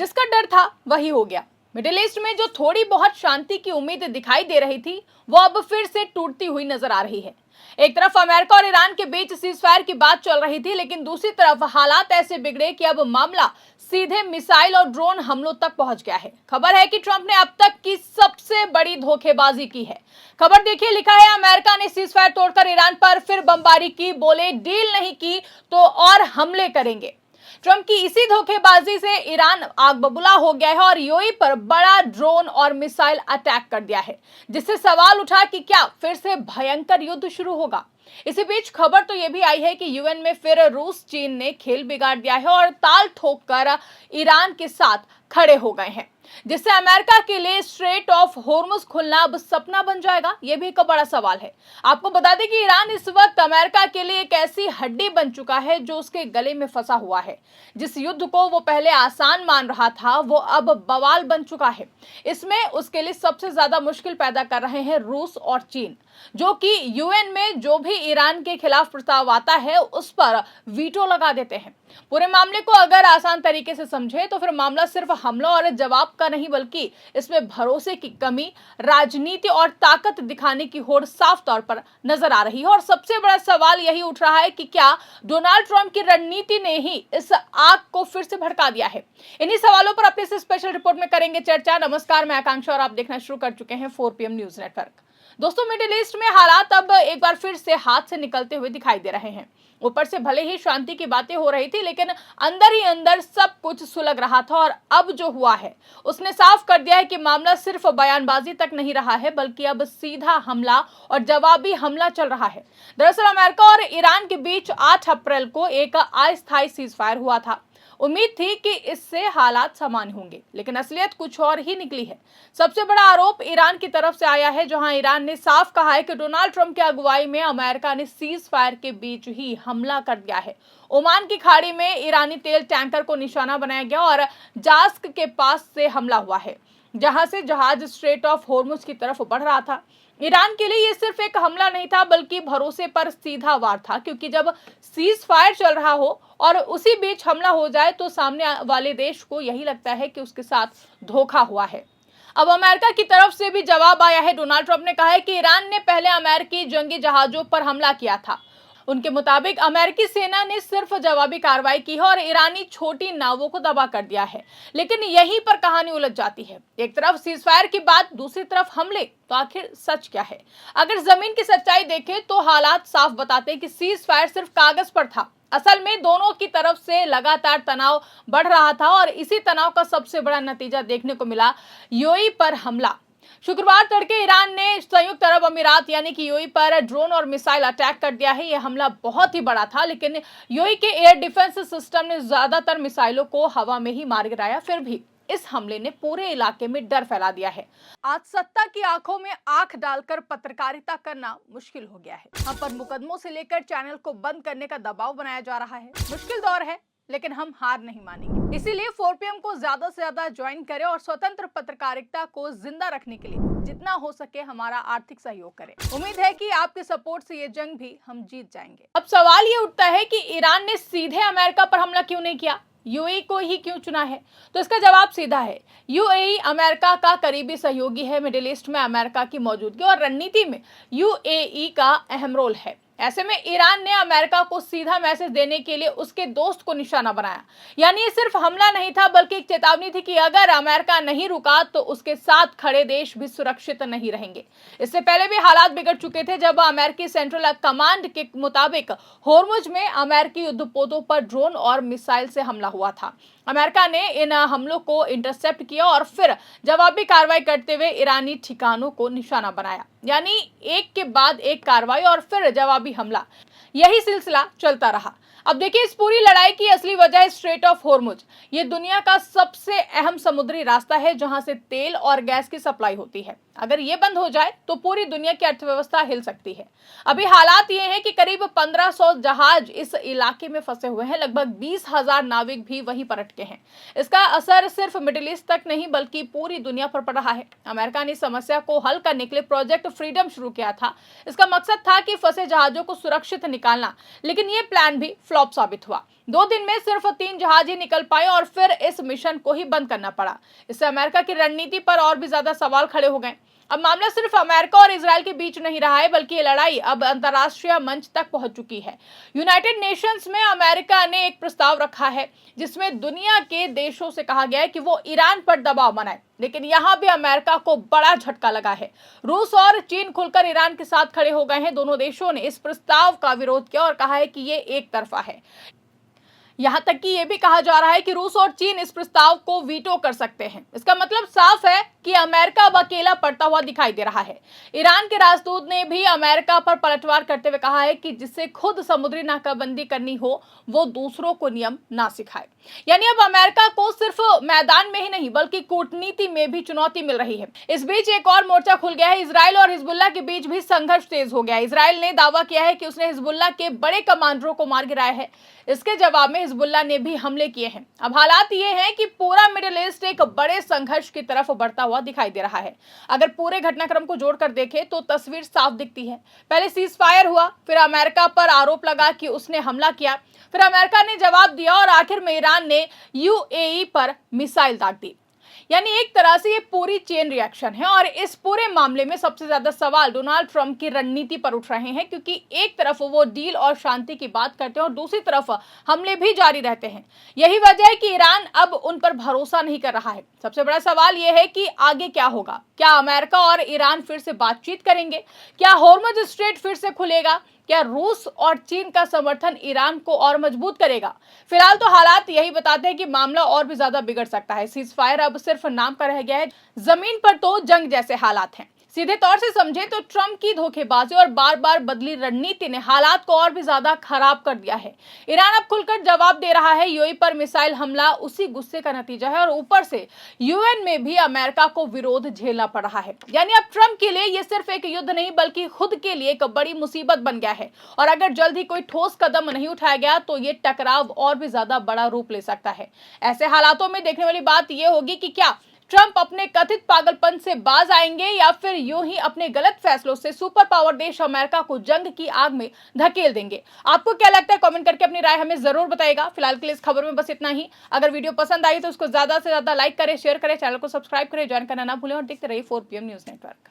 जिसका डर था वही हो गया। मिडिल ईस्ट में जो थोड़ी बहुत शांति की उम्मीद दिखाई दे रही थी वो अब फिर से टूटती हुई नजर आ रही है। एक तरफ अमेरिका और ईरान के बीच सीजफायर की बात चल रही थी, लेकिन दूसरी तरफ हालात ऐसे बिगड़े कि अब मामला सीधे मिसाइल और ड्रोन हमलों तक पहुंच गया है। खबर है कि ट्रंप ने अब तक की सबसे बड़ी धोखेबाजी की है। खबर देखिए, लिखा है अमेरिका ने सीजफायर तोड़कर ईरान पर फिर बमबारी की, बोले डील नहीं की तो और हमले करेंगे। ट्रंप की इसी धोखेबाजी से ईरान आग बबूला हो गया है और यूएई पर बड़ा ड्रोन और मिसाइल अटैक कर दिया है, जिससे सवाल उठा कि क्या फिर से भयंकर युद्ध शुरू होगा। इसी बीच खबर तो यह भी आई है कि यूएन में फिर रूस चीन ने खेल बिगाड़ दिया है और ताल ठोक कर ईरान के साथ खड़े हो गए हैं, जिससे अमेरिका के लिए स्ट्रेट ऑफ हॉर्मुज खुलना अब सपना बन जाएगा। यह भी एक बड़ा सवाल है। आपको बता दें कि ईरान इस वक्त अमेरिका के लिए एक ऐसी हड्डी बन चुका है जो उसके गले में फंसा हुआ है। जिस युद्ध को वो पहले आसान मान रहा था वो अब बवाल बन चुका है। इसमें उसके लिए सबसे ज्यादा मुश्किल पैदा कर रहे हैं रूस और चीन, जो कि यूएन में जो भी ईरान के खिलाफ प्रस्ताव आता है उस पर वीटो लगा देते हैं। पूरे मामले को अगर आसान तरीके से समझे तो फिर मामला सिर्फ हमला और जवाब का नहीं, बल्कि इसमें भरोसे की कमी, राजनीति और ताकत दिखाने की होड़ साफ तौर पर नजर आ रही है। और सबसे बड़ा सवाल यही उठ रहा है कि क्या डोनाल्ड ट्रंप की रणनीति ने ही इस आग को फिर से भड़का दिया है। इन्हीं सवालों पर अपनी इस स्पेशल रिपोर्ट में करेंगे चर्चा। नमस्कार, मैं आकांक्षा और आप देखना शुरू कर चुके हैं 4 PM न्यूज नेटवर्क। दोस्तों, मिडिल ईस्ट में हालात अब एक बार फिर से हाथ से निकलते हुए दिखाई दे रहे हैं। ऊपर से भले ही शांति की बातें हो रही थी, लेकिन अंदर ही अंदर सब कुछ सुलग रहा था। और अब जो हुआ है उसने साफ कर दिया है कि मामला सिर्फ बयानबाजी तक नहीं रहा है, बल्कि अब सीधा हमला और जवाबी हमला चल रहा है। दरअसल अमेरिका और ईरान के बीच 8 अप्रैल को एक अस्थायी सीजफायर हुआ था। उम्मीद थी कि इससे हालात सामान्य होंगे, लेकिन असलियत कुछ और ही निकली है। सबसे बड़ा आरोप ईरान की तरफ से आया है, जहां ईरान ने साफ कहा है कि डोनाल्ड ट्रंप की अगुवाई में अमेरिका ने सीज फायर के बीच ही हमला कर दिया है। ओमान की खाड़ी में ईरानी तेल टैंकर को निशाना बनाया गया और जास्क के पास से हमला हुआ है, जहां से जहाज स्ट्रेट ऑफ हॉर्मुज की तरफ बढ़ रहा था। ईरान के लिए यह सिर्फ एक हमला नहीं था, बल्कि भरोसे पर सीधा वार था, क्योंकि जब सीज फायर चल रहा हो और उसी बीच हमला हो जाए तो सामने वाले देश को यही लगता है कि उसके साथ धोखा हुआ है। अब अमेरिका की तरफ से भी जवाब आया है। डोनाल्ड ट्रंप ने कहा है कि ईरान ने पहले अमेरिकी जंगी जहाजों पर हमला किया था। उनके मुताबिक अमेरिकी सेना ने सिर्फ जवाबी कार्रवाई की है और ईरानी छोटी नावों को दबा कर दिया है। लेकिन यहीं पर कहानी उलझ जाती है। एक तरफ सीजफायर की बात, दूसरी तरफ हमले, तो आखिर सच क्या है? अगर जमीन की सच्चाई देखें तो हालात साफ बताते हैं कि सीजफायर सिर्फ कागज पर था। असल में दोनों की तरफ से लगातार तनाव बढ़ रहा था और इसी तनाव का सबसे बड़ा नतीजा देखने को मिला, यूएई पर हमला। शुक्रवार तड़के ईरान ने संयुक्त अरब अमीरात यानी कि यूएई पर ड्रोन और मिसाइल अटैक कर दिया है। यह हमला बहुत ही बड़ा था, लेकिन यूएई के एयर डिफेंस सिस्टम ने ज्यादातर मिसाइलों को हवा में ही मार गिराया। फिर भी इस हमले ने पूरे इलाके में डर फैला दिया है। आज सत्ता की आंखों में आंख डालकर पत्रकारिता करना मुश्किल हो गया है। हम पर मुकदमों से लेकर चैनल को बंद करने का दबाव बनाया जा रहा है। मुश्किल दौर है, लेकिन हम हार नहीं मानेंगे। इसीलिए 4 PM को ज्यादा से ज्यादा ज्वाइन करें और स्वतंत्र पत्रकारिता को जिंदा रखने के लिए जितना हो सके हमारा आर्थिक सहयोग करें। उम्मीद है कि आपके सपोर्ट से ये जंग भी हम जीत जाएंगे। अब सवाल ये उठता है कि ईरान ने सीधे अमेरिका पर हमला क्यों नहीं किया, यूएई को ही क्यों चुना है? तो इसका जवाब सीधा है। यूएई अमेरिका का करीबी सहयोगी है। मिडिल ईस्ट में अमेरिका की मौजूदगी और रणनीति में यूएई का अहम रोल है। ऐसे में ईरान ने अमेरिका को सीधा मैसेज देने के लिए उसके दोस्त को निशाना बनाया। यानी ये सिर्फ हमला नहीं था, बल्कि एक चेतावनी थी कि अगर अमेरिका नहीं रुका तो उसके साथ खड़े देश भी सुरक्षित नहीं रहेंगे। इससे पहले भी हालात बिगड़ चुके थे, जब अमेरिकी सेंट्रल कमांड के मुताबिक हॉर्मुज में अमेरिकी युद्धपोतों पर ड्रोन और मिसाइल से हमला हुआ था। अमेरिका ने इन हमलों को इंटरसेप्ट किया और फिर जवाबी कार्रवाई करते हुए ईरानी ठिकानों को निशाना बनाया। यानी एक के बाद एक कार्रवाई और फिर जवाबी हमला, यही सिलसिला चलता रहा। अब देखिए, इस पूरी लड़ाई की असली वजह है स्ट्रेट ऑफ हॉर्मुज। ये दुनिया का सबसे अहम समुद्री रास्ता है, जहां से तेल और गैस की सप्लाई होती है। अगर ये बंद हो जाए तो पूरी दुनिया की अर्थव्यवस्था हिल सकती है। अभी हालात ये हैं कि करीब 1500 जहाज इस इलाके में फंसे हुए हैं। लगभग 20,000 नाविक भी वहीं पर अटके हैं। इसका असर सिर्फ मिडिल ईस्ट तक नहीं, बल्कि पूरी दुनिया पर पड़ रहा है। अमेरिका ने समस्या को हल करने के लिए प्रोजेक्ट फ्रीडम शुरू किया था। इसका मकसद था कि फंसे जहाजों को सुरक्षित निकालना, लेकिन ये प्लान भी फ्लॉप साबित हुआ। 2 दिन में सिर्फ 3 जहाज ही निकल पाए और फिर इस मिशन को ही बंद करना पड़ा। इससे अमेरिका की रणनीति पर और भी ज्यादा सवाल खड़े हो गए। अब मामला सिर्फ अमेरिका और इजराइल के बीच नहीं रहा है, बल्कि ये लड़ाई अब अंतर्राष्ट्रीय मंच तक पहुंच चुकी है। यूनाइटेड नेशंस में अमेरिका ने एक प्रस्ताव रखा है जिसमें दुनिया के देशों से कहा गया है कि वो ईरान पर दबाव बनाए, लेकिन यहां भी अमेरिका को बड़ा झटका लगा है। रूस और चीन खुलकर ईरान के साथ खड़े हो गए हैं। दोनों देशों ने इस प्रस्ताव का विरोध किया और कहा है कि ये एक तरफा है। यहां तक कि यह भी कहा जा रहा है कि रूस और चीन इस प्रस्ताव को वीटो कर सकते हैं। इसका मतलब साफ है कि अमेरिका अब अकेला पड़ता हुआ दिखाई दे रहा है। ईरान के राजदूत ने भी अमेरिका पर पलटवार करते हुए कहा है कि जिसे खुद समुद्री नाकाबंदी करनी हो वो दूसरों को नियम ना सिखाए। यानी अब अमेरिका को सिर्फ मैदान में ही नहीं बल्कि कूटनीति में भी चुनौती मिल रही है। इस बीच एक और मोर्चा खुल गया है। इजराइल और हिजबुल्लाह के बीच भी संघर्ष तेज हो गया है। इजराइल ने दावा किया है कि उसने हिजबुल्लाह के बड़े कमांडरों को मार गिराया है। इसके जवाब में हिजबुल्लाह ने भी हमले किए हैं। अब हालात ये हैं कि पूरा मिडिल ईस्ट एक बड़े संघर्ष की तरफ बढ़ता हुआ दिखाई दे रहा है। अगर पूरे घटनाक्रम को जोड़कर देखें तो तस्वीर साफ दिखती है। पहले सीज फायर हुआ, फिर अमेरिका पर आरोप लगा कि उसने हमला किया, फिर अमेरिका ने जवाब दिया और आखिर में ईरान ने यूएई पर मिसाइल दाग दी। यानी एक तरह से ये पूरी चेन रिएक्शन है और इस पूरे मामले में सबसे ज्यादा सवाल डोनाल्ड ट्रंप की रणनीति पर उठ रहे हैं, क्योंकि एक तरफ वो डील और शांति की बात करते हैं और दूसरी तरफ हमले भी जारी रहते हैं। यही वजह है कि ईरान अब उन पर भरोसा नहीं कर रहा है। सबसे बड़ा सवाल यह है कि आगे क्या होगा। क्या अमेरिका और ईरान फिर से बातचीत करेंगे? क्या हॉर्मुज स्ट्रेट फिर से खुलेगा? क्या रूस और चीन का समर्थन ईरान को और मजबूत करेगा? फिलहाल तो हालात यही बताते हैं कि मामला और भी ज्यादा बिगड़ सकता है। सीज फायर अब सिर्फ नाम का रह गया है, जमीन पर तो जंग जैसे हालात हैं। सीधे तौर से समझे तो ट्रंप की धोखेबाजी और बार बार बदली रणनीति ने हालात को और भी ज्यादा खराब कर दिया है। ईरान अब खुलकर जवाब दे रहा है। यूएई पर मिसाइल हमला उसी गुस्से का नतीजा है और ऊपर से यूएन में भी अमेरिका को विरोध झेलना पड़ रहा है। यानी अब ट्रंप के लिए ये सिर्फ एक युद्ध नहीं बल्कि खुद के लिए एक बड़ी मुसीबत बन गया है और अगर जल्द ही कोई ठोस कदम नहीं उठाया गया तो ये टकराव और भी ज्यादा बड़ा रूप ले सकता है। ऐसे हालातों में देखने वाली बात यह होगी कि क्या ट्रंप अपने कथित पागलपन से बाज आएंगे या फिर यूं ही अपने गलत फैसलों से सुपर पावर देश अमेरिका को जंग की आग में धकेल देंगे। आपको क्या लगता है? कमेंट करके अपनी राय हमें जरूर बताइएगा। फिलहाल के लिए इस खबर में बस इतना ही। अगर वीडियो पसंद आई तो उसको ज्यादा से ज्यादा लाइक करें, शेयर करें, चैनल को सब्सक्राइब करें, ज्वाइन करना ना भूलें और देखते रहिए 4PM न्यूज नेटवर्क।